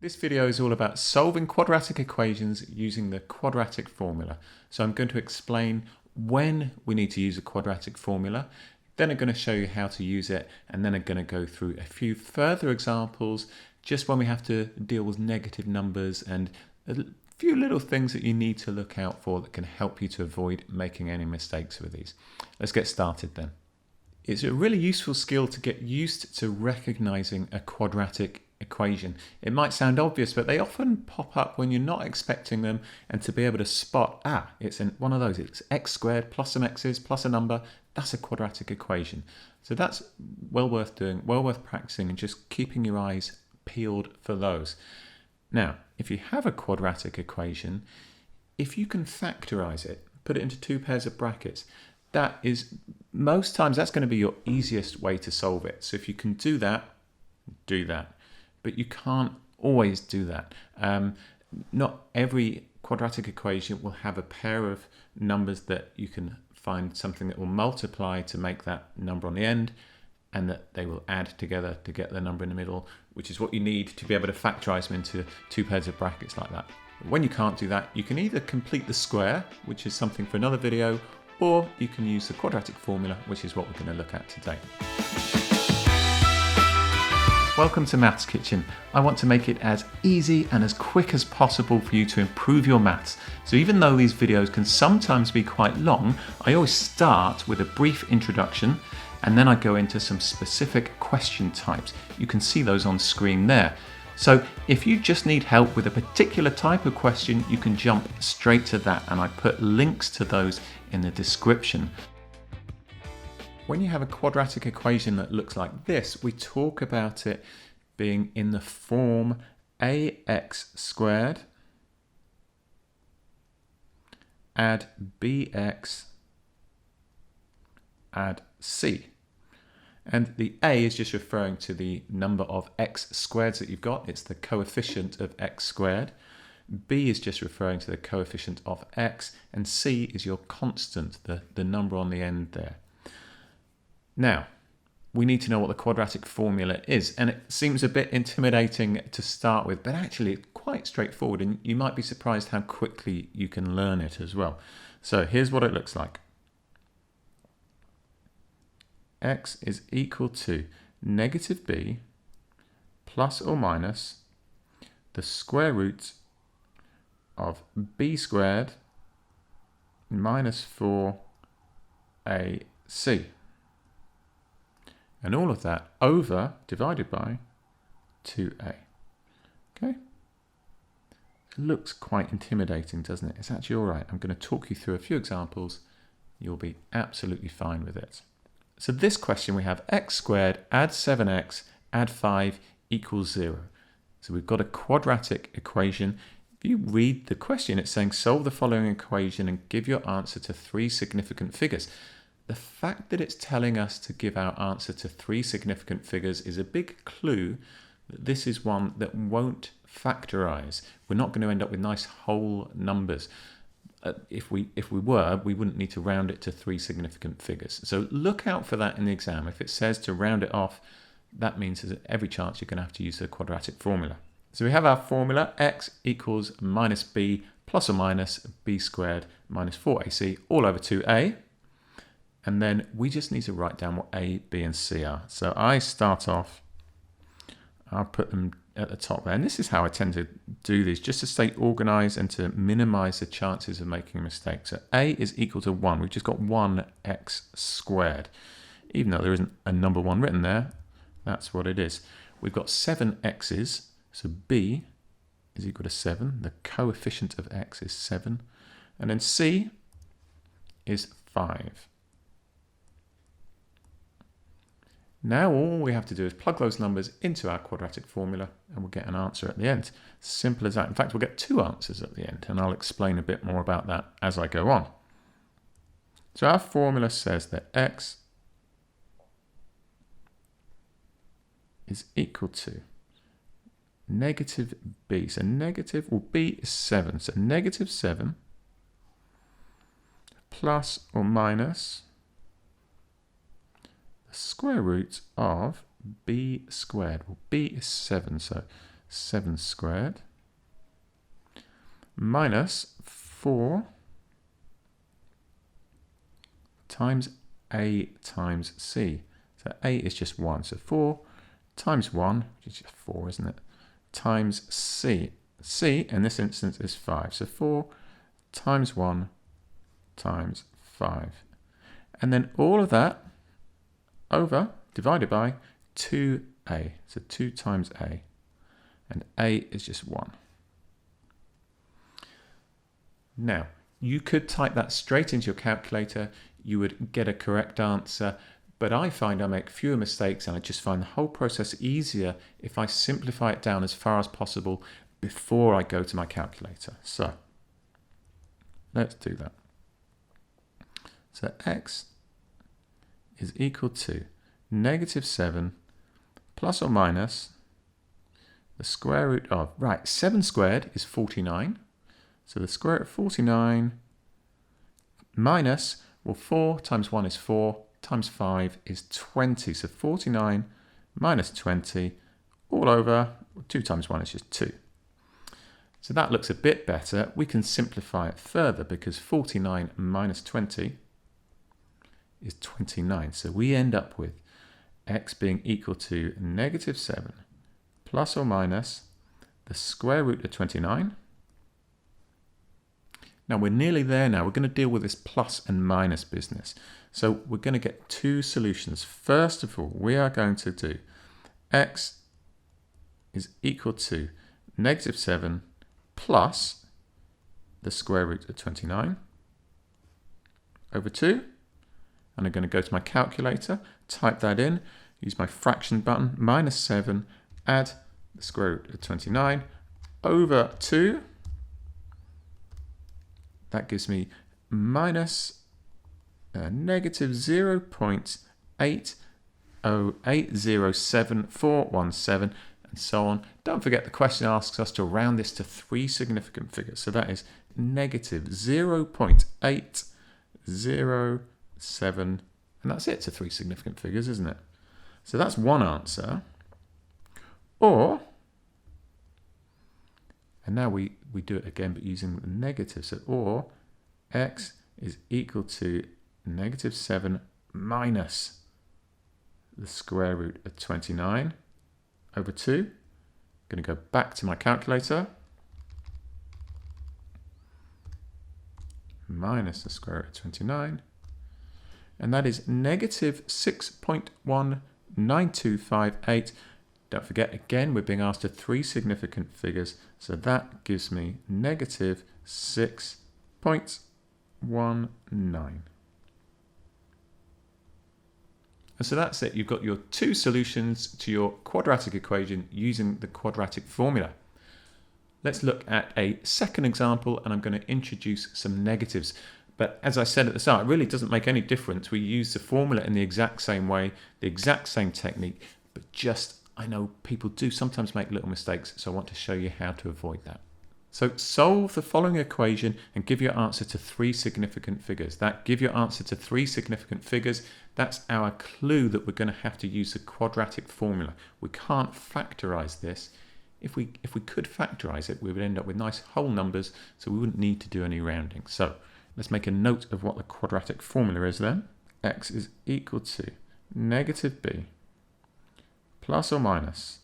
This video is all about solving quadratic equations using the quadratic formula. So I'm going to explain when we need to use a quadratic formula, then I'm going to show you how to use it, and then I'm going to go through a few further examples just when we have to deal with negative numbers and a few little things that you need to look out for that can help you to avoid making any mistakes with these. Let's get started then. It's a really useful skill to get used to recognizing a quadratic equation. It might sound obvious, but they often pop up when you're not expecting them, and to be able to spot, it's one of those, it's x squared plus some x's plus a number, that's a quadratic equation. So that's well worth doing, well worth practicing, and just keeping your eyes peeled for those. Now, if you have a quadratic equation, if you can factorize it, put it into two pairs of brackets, that is, most times that's going to be your easiest way to solve it. So if you can do that, do that. But you can't always do that. Not every quadratic equation will have a pair of numbers that you can find something that will multiply to make that number on the end, and that they will add together to get the number in the middle, which is what you need to be able to factorize them into two pairs of brackets like that. When you can't do that, you can either complete the square, which is something for another video, or you can use the quadratic formula, which is what we're going to look at today. Welcome to Maths Kitchen. I want to make it as easy and as quick as possible for you to improve your maths. So even though these videos can sometimes be quite long, I always start with a brief introduction, and then I go into some specific question types. You can see those on screen there. So if you just need help with a particular type of question, you can jump straight to that, and I put links to those in the description. When you have a quadratic equation that looks like this, we talk about it being in the form ax squared add bx add c. And the a is just referring to the number of x squareds that you've got. It's the coefficient of x squared. B is just referring to the coefficient of x, and c is your constant, the number on the end there. Now, we need to know what the quadratic formula is, and it seems a bit intimidating to start with, but actually it's quite straightforward, and you might be surprised how quickly you can learn it as well. So here's what it looks like. X is equal to negative b plus or minus the square root of b squared minus 4ac. And all of that over, divided by 2a. Okay? It looks quite intimidating, doesn't it? It's actually all right. I'm going to talk you through a few examples. You'll be absolutely fine with it. So this question, we have x squared add 7x add 5 equals 0. So we've got a quadratic equation. If you read the question, it's saying solve the following equation and give your answer to 3 significant figures. The fact that it's telling us to give our answer to 3 significant figures is a big clue that this is one that won't factorize. We're not going to end up with nice whole numbers. If we were, we wouldn't need to round it to 3 significant figures. So look out for that in the exam. If it says to round it off, that means there's every chance you're going to have to use the quadratic formula. So we have our formula, x equals minus b plus or minus b squared minus 4ac all over 2a. And then we just need to write down what a, b, and c are. So I start off, I'll put them at the top there. And this is how I tend to do these, just to stay organized and to minimize the chances of making a mistake. So a is equal to 1. We've just got 1x squared. Even though there isn't a number 1 written there, that's what it is. We've got 7 x's, so b is equal to 7. The coefficient of x is 7. And then c is 5. Now all we have to do is plug those numbers into our quadratic formula, and we'll get an answer at the end. Simple as that. In fact, we'll get 2 answers at the end, and I'll explain a bit more about that as I go on. So our formula says that x is equal to negative b. So negative, well, b is 7. So negative 7 plus or minus the square root of b squared. Well, b is 7, so 7 squared minus 4 times a times c. So a is just 1. So 4 times 1, which is just 4, isn't it? Times c. c in this instance is 5. So 4 times 1 times 5. And then all of that over, divided by 2a. So 2 times a. And a is just 1. Now, you could type that straight into your calculator. You would get a correct answer. But I find I make fewer mistakes, and I just find the whole process easier if I simplify it down as far as possible before I go to my calculator. So let's do that. So x is equal to negative 7 plus or minus the square root of, right, 7 squared is 49. So the square root of 49 minus, well, 4 times 1 is 4, times 5 is 20. So 49 minus 20 all over, 2 times 1 is just 2. So that looks a bit better. We can simplify it further because 49 minus 20 is 29. So we end up with x being equal to negative 7 plus or minus the square root of 29. Now we're nearly there now. We're going to deal with this plus and minus business. So we're going to get two solutions. First of all, we are going to do x is equal to negative 7 plus the square root of 29 over 2. And I'm going to go to my calculator, type that in, use my fraction button, minus 7, add the square root of 29 over 2. That gives me minus negative 0.8080717, and so on. Don't forget the question asks us to round this to 3 significant figures. So that is negative 0.807, and that's it to 3 significant figures, isn't it? So that's one answer. Or, and now we do it again, but using the negative. So, or x is equal to negative 7 minus the square root of 29 over 2. I'm going to go back to my calculator. Minus the square root of 29. And that is negative 6.19258. Don't forget, again, we're being asked to 3 significant figures. So that gives me negative 6.19. And so that's it. You've got your 2 solutions to your quadratic equation using the quadratic formula. Let's look at a second example, and I'm going to introduce some negatives. But as I said at the start, it really doesn't make any difference. We use the formula in the exact same way, the exact same technique, but just, I know people do sometimes make little mistakes, so I want to show you how to avoid that. So solve the following equation and give your answer to 3 significant figures. That give your answer to 3 significant figures, that's our clue that we're going to have to use the quadratic formula. We can't factorize this. If we could factorize it, we would end up with nice whole numbers, so we wouldn't need to do any rounding. So let's make a note of what the quadratic formula is then. X is equal to negative b plus or minus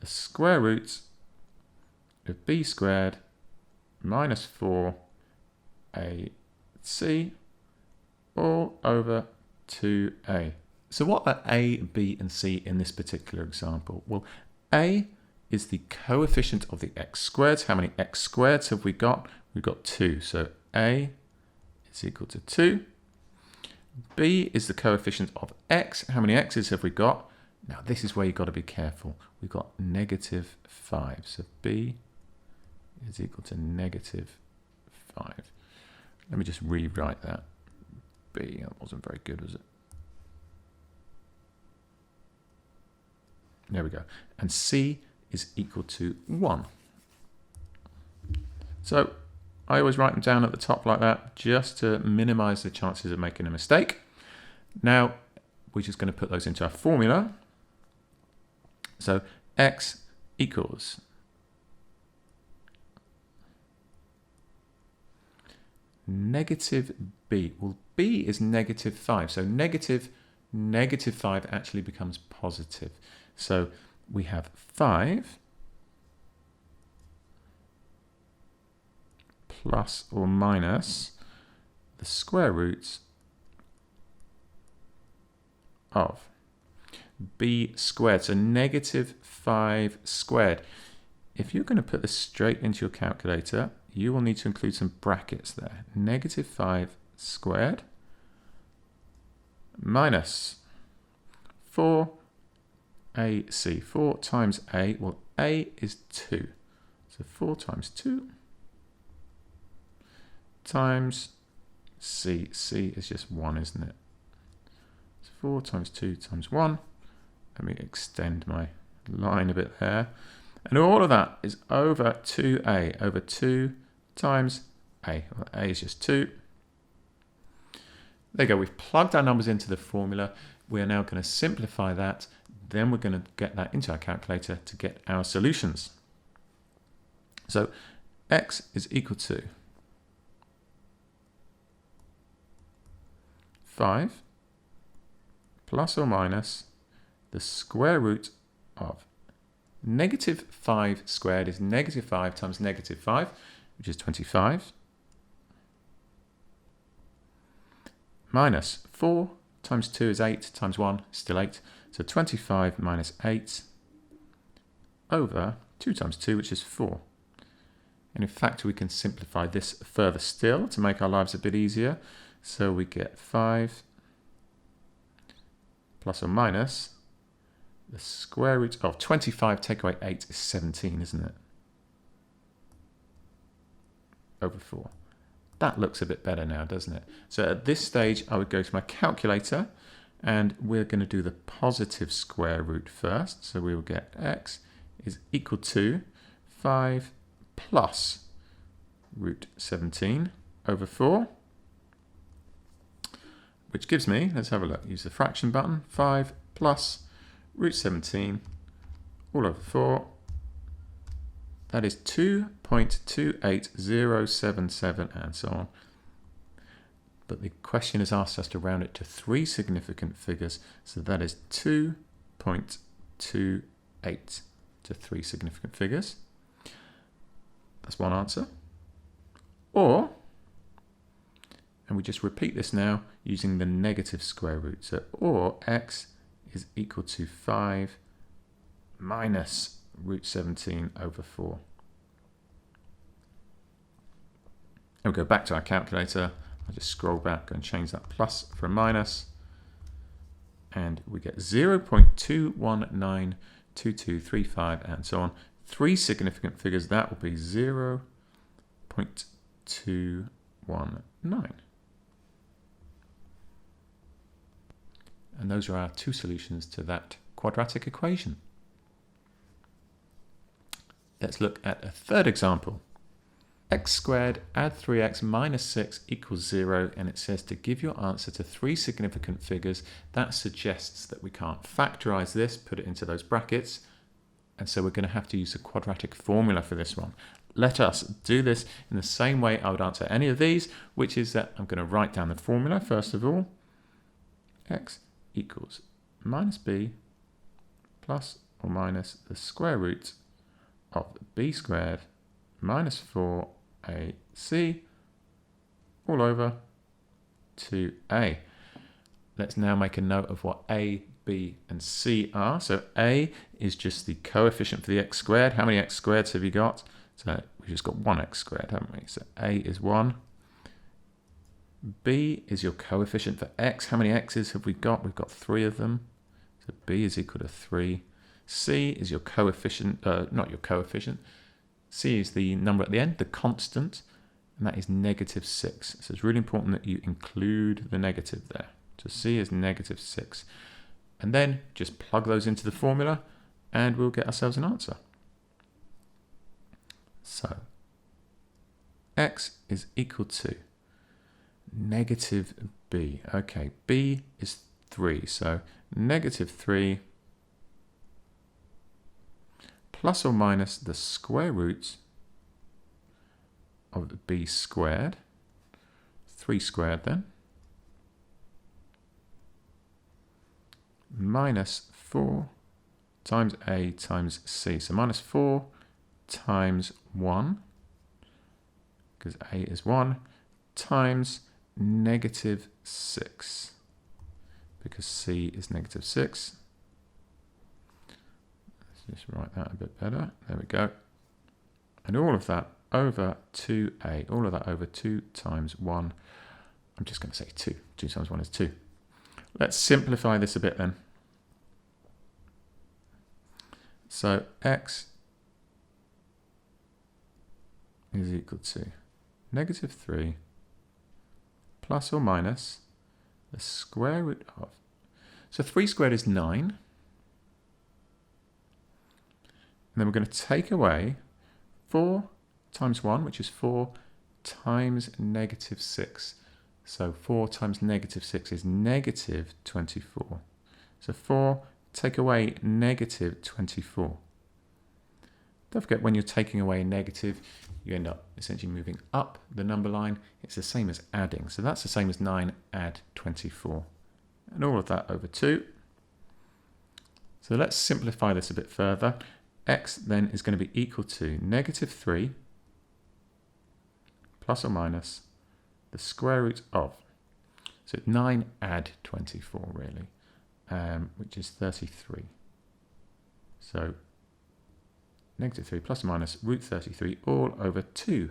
the square root of b squared minus 4ac all over 2a. So what are a, b and c in this particular example? Well, a is the coefficient of the x squared. How many x squareds have we got? We've got 2. So a is equal to 2. B is the coefficient of x. How many x's have we got? Now this is where you've got to be careful. We've got negative 5. So b is equal to negative 5. Let me just rewrite that. B, that wasn't very good, was it? There we go. And c is equal to 1. So I always write them down at the top like that, just to minimize the chances of making a mistake. Now, we're just going to put those into our formula. So x equals negative b. Well, b is negative 5, so negative 5 actually becomes positive. So we have 5 plus or minus the square roots of b squared, so negative 5 squared. If you're going to put this straight into your calculator, you will need to include some brackets there. Negative 5 squared minus 4ac. 4 times a, well, a is 2. So 4 times 2 times c. c is just 1, isn't it? So 4 times 2 times 1. Let me extend my line a bit there. And all of that is over 2a, over 2 times a. Well, a is just 2. There you go. We've plugged our numbers into the formula. We are now going to simplify that. Then we're going to get that into our calculator to get our solutions. So x is equal to 5 plus or minus the square root of negative 5 squared is negative 5 times negative 5, which is 25, minus 4 times 2 is 8 times 1, still 8, so 25 minus 8 over 2 times 2, which is 4. And in fact, we can simplify this further still to make our lives a bit easier. So we get 5 plus or minus the square root of 25 take away 8 is 17, isn't it? Over 4. That looks a bit better now, doesn't it? So at this stage, I would go to my calculator, and we're going to do the positive square root first. So we will get x is equal to 5 plus root 17 over 4. Which gives me, let's have a look, use the fraction button, 5 plus root 17 all over 4. That is 2.28077 and so on. But the question has asked us to round it to 3 significant figures, so that is 2.28 to 3 significant figures. That's one answer. Or, and we just repeat this now using the negative square root. So, or x is equal to 5 minus root 17 over 4. And we'll go back to our calculator. I'll just scroll back and change that plus for a minus. And we get 0.2192235 and so on. 3 significant figures, that will be 0.219. And those are our 2 solutions to that quadratic equation. Let's look at a third example. X squared add 3x minus 6 equals 0, and it says to give your answer to 3 significant figures. That suggests that we can't factorize this, put it into those brackets, and so we're going to have to use a quadratic formula for this one. Let us do this in the same way I would answer any of these, which is that I'm going to write down the formula first of all. X equals minus b plus or minus the square root of b squared minus 4ac all over 2a. Let's now make a note of what a, b and c are. So a is just the coefficient for the x squared. How many x squareds have you got? So we've just got 1x squared, haven't we? So a is 1. B is your coefficient for x. How many x's have we got? We've got 3 of them. So b is equal to 3. C is your coefficient, not your coefficient. C is the number at the end, the constant, and that is negative 6. So it's really important that you include the negative there. So C is negative 6. And then just plug those into the formula and we'll get ourselves an answer. So x is equal to negative b. Okay, b is 3. So negative 3 plus or minus the square root of b squared 3 squared then, minus 4 times a times c. So minus 4 times 1, because a is 1, times negative 6, because c is negative 6. Let's just write that a bit better. There we go. And all of that over 2a, all of that over 2 times 1. I'm just going to say 2. 2 times 1 is 2. Let's simplify this a bit then. So x is equal to negative 3 plus or minus the square root of. So 3 squared is 9. And then we're going to take away 4 times 1, which is 4, times negative 6. So 4 times negative 6 is negative 24. So 4, take away negative 24. Don't forget, when you're taking away a negative, you end up essentially moving up the number line. It's the same as adding. So that's the same as 9 add 24. And all of that over 2. So let's simplify this a bit further. X then is going to be equal to negative 3 plus or minus the square root of. So 9 add 24 really, which is 33. So negative 3 plus or minus root 33 all over 2.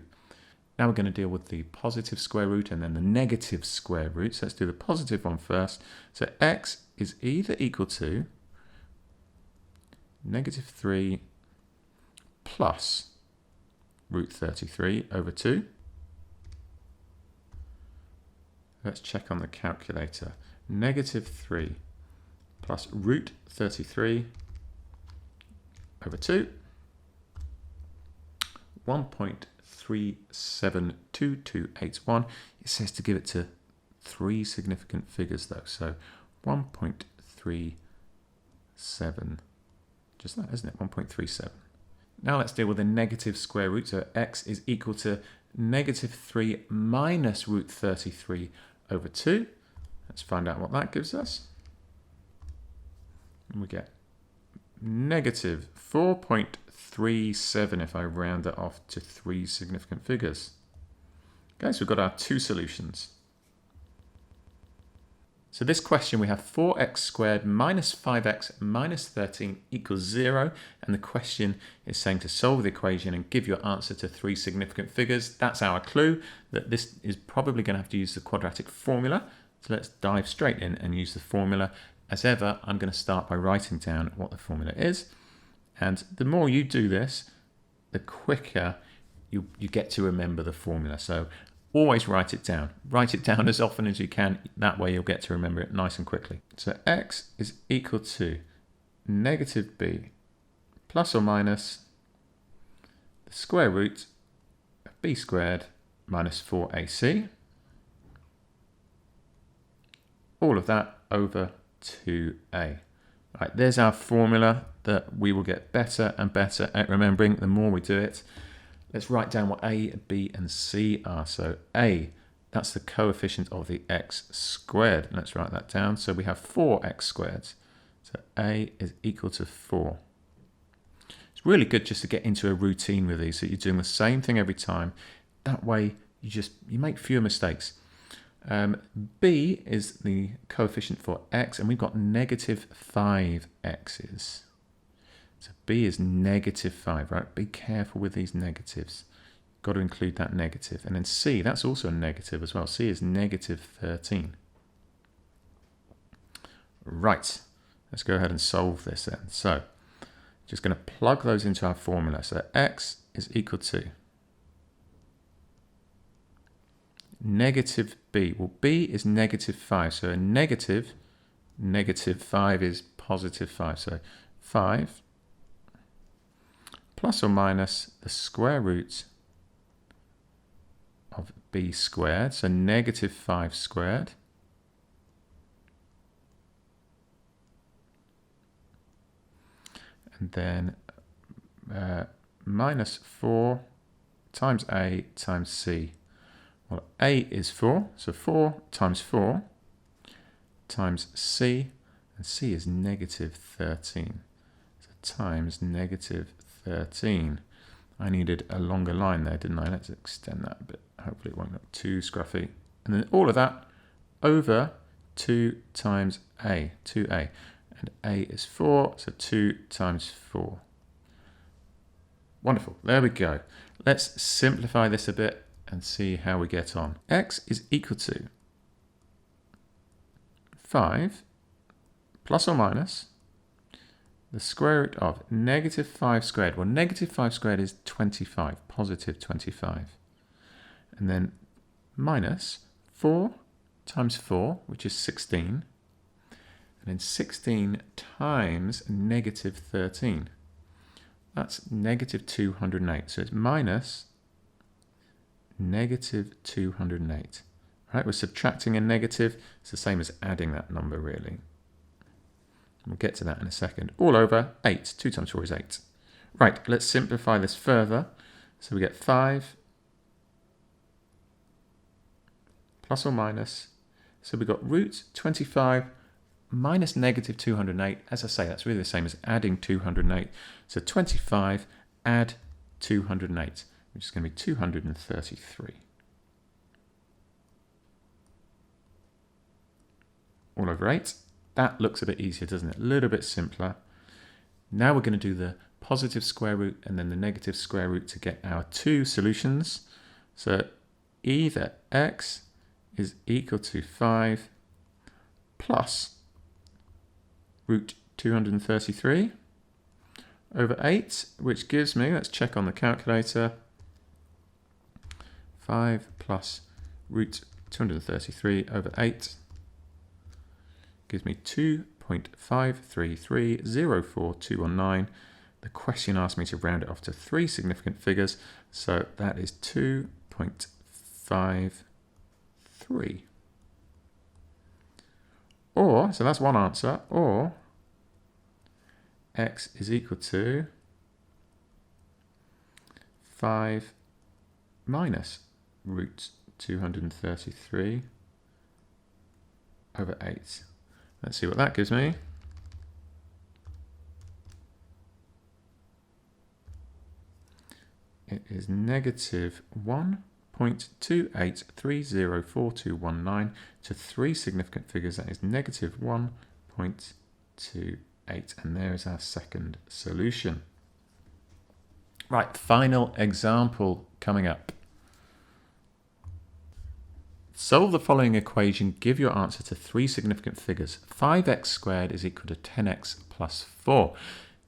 Now we're going to deal with the positive square root and then the negative square root. So let's do the positive one first. So x is either equal to negative 3 plus root 33 over 2. Let's check on the calculator. Negative 3 plus root 33 over 2. 1.372281. It says to give it to 3 significant figures though. So 1.37. Just that, isn't it? 1.37. Now let's deal with the negative square root. So x is equal to negative 3 minus root 33 over 2. Let's find out what that gives us. And we get negative 4.37 if I round it off to 3 significant figures. Okay, so we've got our 2 solutions. So this question, we have 4x squared minus 5x minus 13 equals 0. And the question is saying to solve the equation and give your answer to 3 significant figures. That's our clue that this is probably going to have to use the quadratic formula. So let's dive straight in and use the formula. As ever, I'm going to start by writing down what the formula is. And the more you do this, the quicker you get to remember the formula. So always write it down. Write it down as often as you can. That way you'll get to remember it nice and quickly. So x is equal to negative b plus or minus the square root of b squared minus 4ac. All of that over 2a. Right, there's our formula that we will get better and better at remembering the more we do it. Let's write down what a, b and c are. So a, that's the coefficient of the x squared. Let's write that down. So we have 4x squared. So a is equal to 4. It's really good just to get into a routine with these. So you're doing the same thing every time. That way you make fewer mistakes. B is the coefficient for x, and we've got negative 5x's. So b is negative 5, right? Be careful with these negatives. Got to include that negative. And then c, that's also a negative as well. C is negative 13. Right, let's go ahead and solve this then. So just going to plug those into our formula. So x is equal to negative b. Well, b is negative 5. So a negative 5 is positive 5. So 5 plus or minus the square root of b squared. So negative 5 squared. And then minus 4 times a times c. Well, A is 4, so 4 times 4 times C, and C is negative 13. So times negative 13. I needed a longer line there, didn't I? Let's extend that a bit. Hopefully it won't look too scruffy. And then all of that over 2 times A, 2A. And A is 4, so 2 times 4. Wonderful, there we go. Let's simplify this a bit and see how we get on. X is equal to 5 plus or minus the square root of negative 5 squared. Well, negative 5 squared is 25, positive 25. And then minus 4 times 4, which is 16. And then 16 times negative 13. That's negative 208. So it's minus negative 208. Right, we're subtracting a negative. It's the same as adding that number, really. We'll get to that in a second. All over 8. 2 times 4 is 8. Right, let's simplify this further. So we get 5 plus or minus. So we've got root 25 minus negative 208. As I say, that's really the same as adding 208. So 25 add 208, which is going to be 233. All over 8. That looks a bit easier, doesn't it? A little bit simpler. Now we're going to do the positive square root and then the negative square root to get our two solutions. So either x is equal to 5 plus root 233 over 8, which gives me, let's check on the calculator, 5 plus root 233 over 8 gives me 2.53304,219. The question asked me to round it off to 3 significant figures, so that is 2.53. Or, so that's one answer, or x is equal to 5 minus root 233 over 8. Let's see what that gives me. It is negative 1.28304219 to 3 significant figures. That is negative 1.28. And there is our second solution. Right, final example coming up. Solve the following equation. Give your answer to 3 significant figures. 5x squared is equal to 10x plus 4.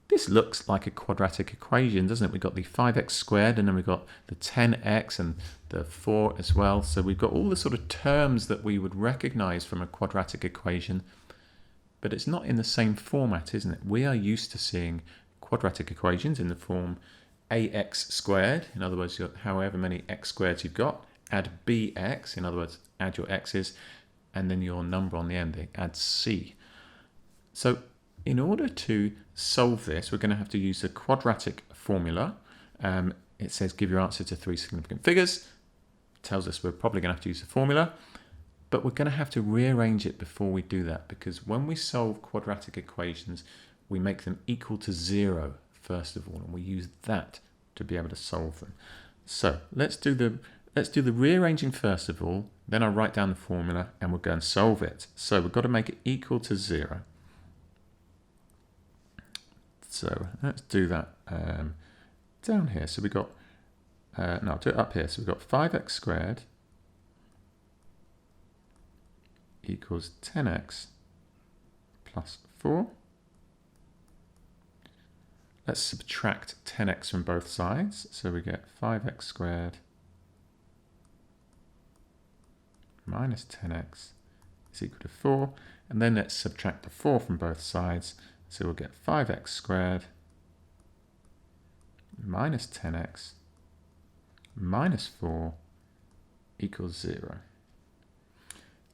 This looks like a quadratic equation, doesn't it? We've got the 5x squared and then we've got the 10x and the 4 as well. So we've got all the sort of terms that we would recognize from a quadratic equation, but it's not in the same format, isn't it? We are used to seeing quadratic equations in the form ax squared. In other words, you've got however many x squareds you've got, add bx, in other words, add your x's, and then your number on the end, add c. So in order to solve this, we're going to have to use the quadratic formula. It says give your answer to 3 significant figures. It tells us we're probably going to have to use the formula, but we're going to have to rearrange it before we do that, because when we solve quadratic equations, we make them equal to 0 first of all, and we use that to be able to solve them. So let's do the rearranging first of all, then I'll write down the formula and we'll go and solve it. So we've got to make it equal to 0. So let's do that down here. So we've got, no, I'll do it up here. So we've got 5x squared equals 10x plus 4. Let's subtract 10x from both sides. So we get 5x squared minus 10x is equal to 4. And then let's subtract the 4 from both sides. So we'll get 5x squared minus 10x minus 4 equals 0.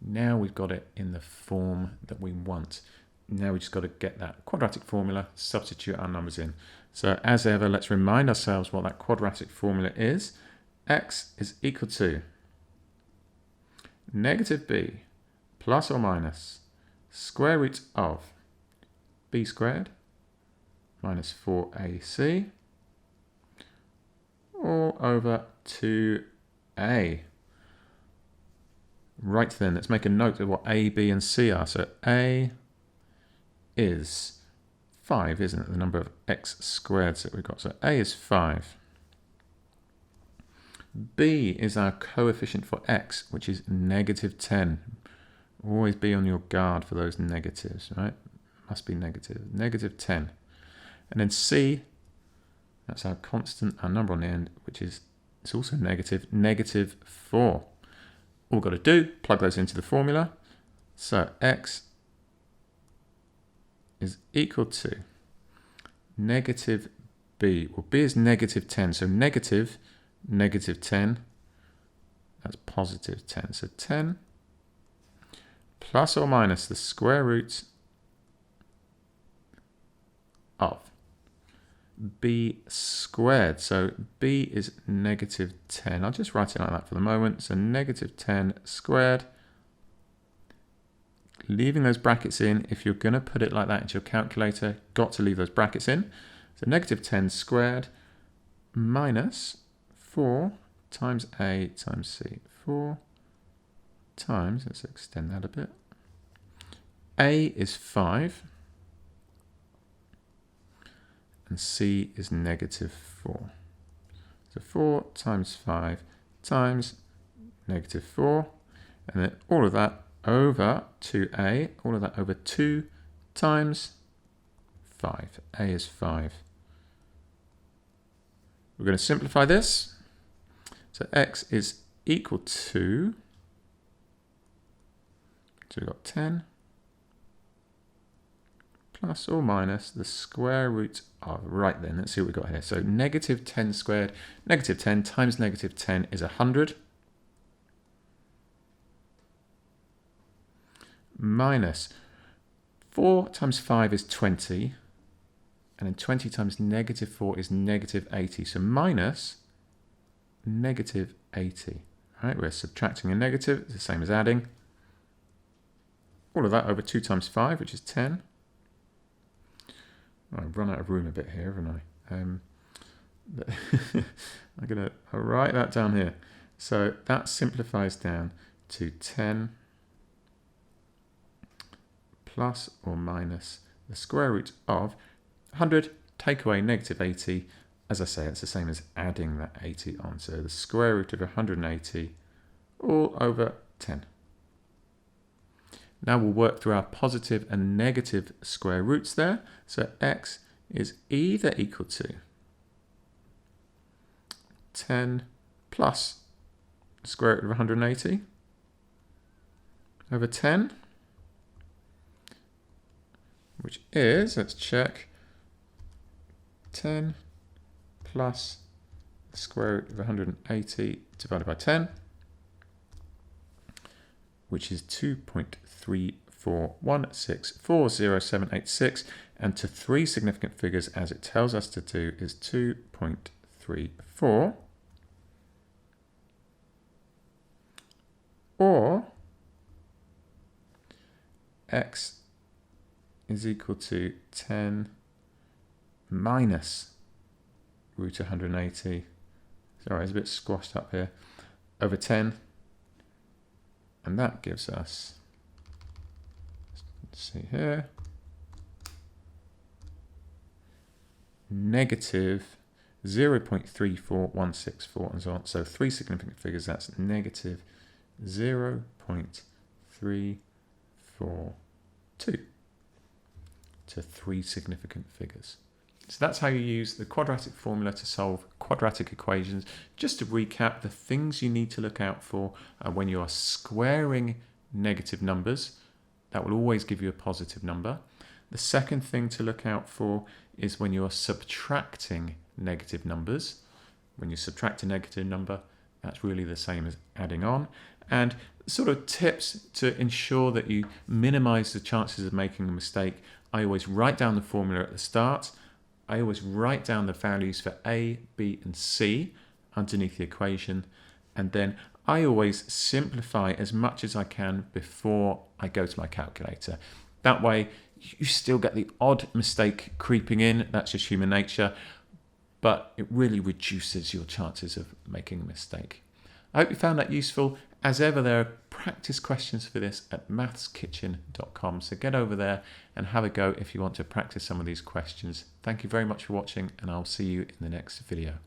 Now we've got it in the form that we want. Now we just got to get that quadratic formula, substitute our numbers in. So as ever, let's remind ourselves what that quadratic formula is. X is equal to negative b plus or minus square root of b squared minus 4ac all over 2a. Right then, let's make a note of what a, b and c are. So a is 5, isn't it? The number of x squareds that we've got. So a is 5. B is our coefficient for x, which is negative 10. Always be on your guard for those negatives, right? Must be negative. Negative 10. And then C, that's our constant, our number on the end, which is, it's also negative, negative 4. All we've got to do, plug those into the formula. So x is equal to negative b. Well, b is negative 10, so negative 10, that's positive 10. So 10 plus or minus the square root of b squared. So b is negative 10. I'll just write it like that for the moment. So negative 10 squared. Leaving those brackets in. If you're going to put it like that into your calculator, got to leave those brackets in. So negative 10 squared minus 4 times a times c. 4 times, let's extend that a bit. A is 5 and c is negative 4. So 4 times 5 times negative 4, and then all of that over 2a, all of that over 2 times 5. A is 5. We're going to simplify this. So x is equal to, so we've got 10 plus or minus the square root of, right then, let's see what we've got here. So negative 10 squared, negative 10 times negative 10 is 100. Minus 4 times 5 is 20. And then 20 times negative 4 is negative 80. So minus negative 80. Right, we're subtracting a negative. It's the same as adding. All of that over 2 times 5, which is 10. I've run out of room a bit here, haven't I? I'll write that down here. So that simplifies down to 10 plus or minus the square root of 100, take away negative 80. As I say, it's the same as adding that 80 on. So the square root of 180 all over 10. Now we'll work through our positive and negative square roots there. So x is either equal to 10 plus the square root of 180 over 10, which is, let's check, 10 plus the square root of 180 divided by 10, which is 2.341640786, and to 3 significant figures, as it tells us to do, is 2.34, or x is equal to 10 minus root 180, sorry, it's a bit squashed up here, over 10, and that gives us, let's see here, negative 0.34164 and so on. So 3 significant figures, that's negative 0.342 to 3 significant figures. So that's how you use the quadratic formula to solve quadratic equations. Just to recap, the things you need to look out for when you are squaring negative numbers, that will always give you a positive number. The second thing to look out for is when you are subtracting negative numbers. When you subtract a negative number, that's really the same as adding on. And sort of tips to ensure that you minimize the chances of making a mistake. I always write down the formula at the start. I always write down the values for A, B, and C underneath the equation. And then I always simplify as much as I can before I go to my calculator. That way you still get the odd mistake creeping in. That's just human nature, but it really reduces your chances of making a mistake. I hope you found that useful. As ever, there are practice questions for this at mathskitchen.com. So get over there and have a go if you want to practice some of these questions. Thank you very much for watching, and I'll see you in the next video.